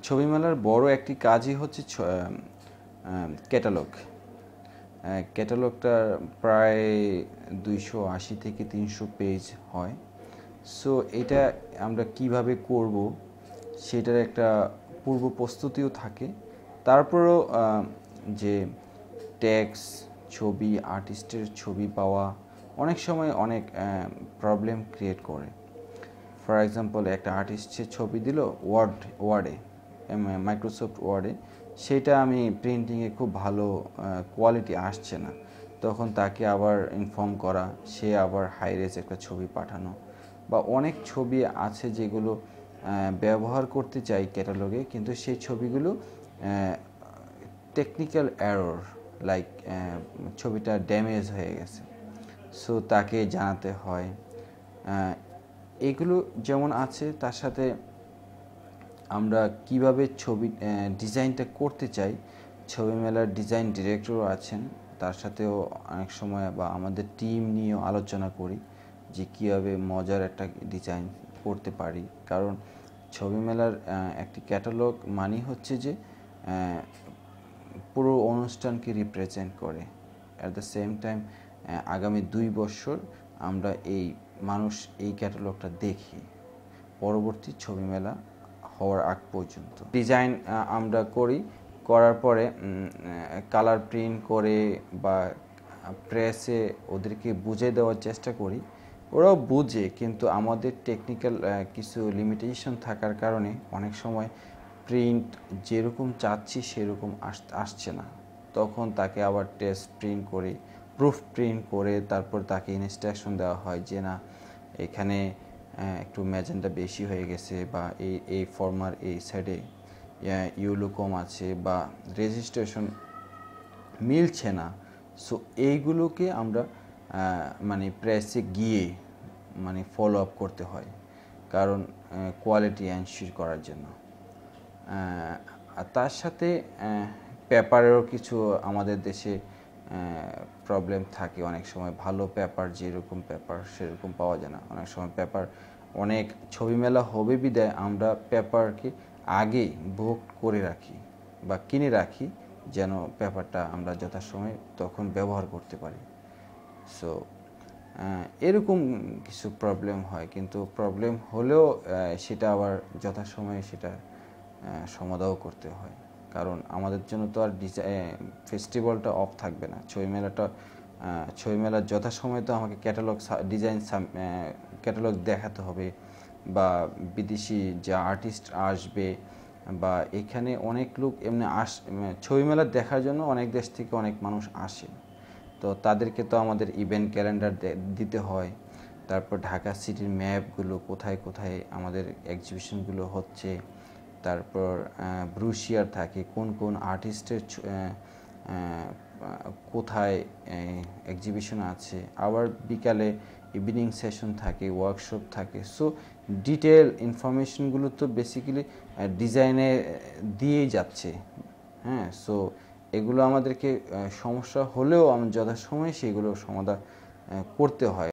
ছবি মেলার বড় একটি কাজই হচ্ছে ক্যাটালগ। ক্যাটালগটা প্রায় 280 থেকে 300 পেজ হয়। সো এটা আমরা কিভাবে করব সেটার একটা পূর্ব প্রস্তুতিও থাকে। তারপরেও যে ট্যাক্স, ছবি, আর্টিস্টের ছবি পাওয়া অনেক সময় অনেক প্রবলেম ক্রিয়েট করে। ফর এক্সাম্পল, একটা আর্টিস্টের ছবি দিল ওয়ার্ডে, মাইক্রোসফট ওয়ার্ডে, সেটা আমি প্রিন্টিংয়ে খুব ভালো কোয়ালিটি আসছে না, তখন তাকে আবার ইনফর্ম করা, সে আবার হাই রেজ একটা ছবি পাঠানো। বা অনেক ছবি আছে যেগুলো ব্যবহার করতে চাই ক্যাটালগে, কিন্তু সেই ছবিগুলো টেকনিক্যাল এরর, লাইক ছবিটা ড্যামেজ হয়ে গেছে, সো তাকে জানাতে হয়। এগুলো যেমন আছে, তার সাথে আমরা কিভাবে ছবি ডিজাইনটা করতে চাই, ছবি মেলার ডিজাইন ডিরেক্টরও আছেন, তার সাথেও অনেক সময় বা আমাদের টিম নিয়েও আলোচনা করি যে কীভাবে মজার একটা ডিজাইন করতে পারি। কারণ ছবি মেলার একটি ক্যাটালগ মানি হচ্ছে যে পুরো অনুষ্ঠানকে রিপ্রেজেন্ট করে। অ্যাট দ্য সেম টাইম আগামী 2 বছর আমরা মানুষ এই ক্যাটালগটা দেখি পরবর্তী ছবি মেলা হওয়ার আগ পর্যন্ত। ডিজাইন আমরা করার পরে কালার প্রিন্ট করে বা প্রেসে ওদেরকে বুঝিয়ে দেওয়ার চেষ্টা করি। ওরাও বুঝে, কিন্তু আমাদের টেকনিক্যাল কিছু লিমিটেশন থাকার কারণে অনেক সময় প্রিন্ট যেরকম চাচ্ছি সেরকম আসছে না। তখন তাকে আবার টেস্ট প্রিন্ট করে, প্রুফ প্রিন্ট করে, তারপর তাকে ইনস্ট্রাকশন দেওয়া হয় যে না, এখানে একটু ম্যাজেন্টা বেশি হয়ে গেছে, বা এই ফর্মার এই সাইডে ইউলো কম আছে, বা রেজিস্ট্রেশন মিলছে না। সো এইগুলোকে আমরা মানে প্রেসে গিয়ে মানে ফলো আপ করতে হয়, কারণ কোয়ালিটি এনশিওর করার জন্য। আর তার সাথে পেপারেরও কিছু আমাদের দেশে প্রবলেম থাকে। অনেক সময় ভালো পেপার, যেরকম পেপার সেরকম পাওয়া যায় না। অনেক সময় পেপার, অনেক ছবি মেলা হবে বিদায় আমরা পেপারকে আগেই বুক করে রাখি বা কিনে রাখি, যেন পেপারটা আমরা যথাসময়ে তখন ব্যবহার করতে পারি। সো এরকম কিছু প্রবলেম হয়, কিন্তু প্রবলেম হলেও সেটা আবার যথাসময়ে সেটা সমাধানও করতে হয়। কারণ আমাদের জন্য তো আর ফেস্টিভ্যালটা অফ থাকবে না। ছবি মেলার যথাসময়ে তো আমাকে ক্যাটালগ দেখাতে হবে, বা বিদেশি যে আর্টিস্ট আসবে, বা এখানে অনেক লোক এমনি ছবি মেলা দেখার জন্য অনেক দেশ থেকে অনেক মানুষ আসে, তো তাদেরকে তো আমাদের ইভেন্ট ক্যালেন্ডার দিতে হয়। তারপর ঢাকা সিটির ম্যাপগুলো, কোথায় কোথায় আমাদের এক্সিবিশনগুলো হচ্ছে, তারপর ব্রুশিয়ার থাকে কোন কোন আর্টিস্টের কোথায় এক্সিবিশন আছে, আবার বিকালে ইভিনিং সেশন থাকে, ওয়ার্কশপ থাকে। সো ডিটেল ইনফরমেশনগুলো তো বেসিক্যালি ডিজাইনে দিয়েই যাচ্ছে। হ্যাঁ, সো এগুলো আমাদেরকে সমস্যা হলেও যথাসময়ে সেগুলো সমাধান করতে হয়।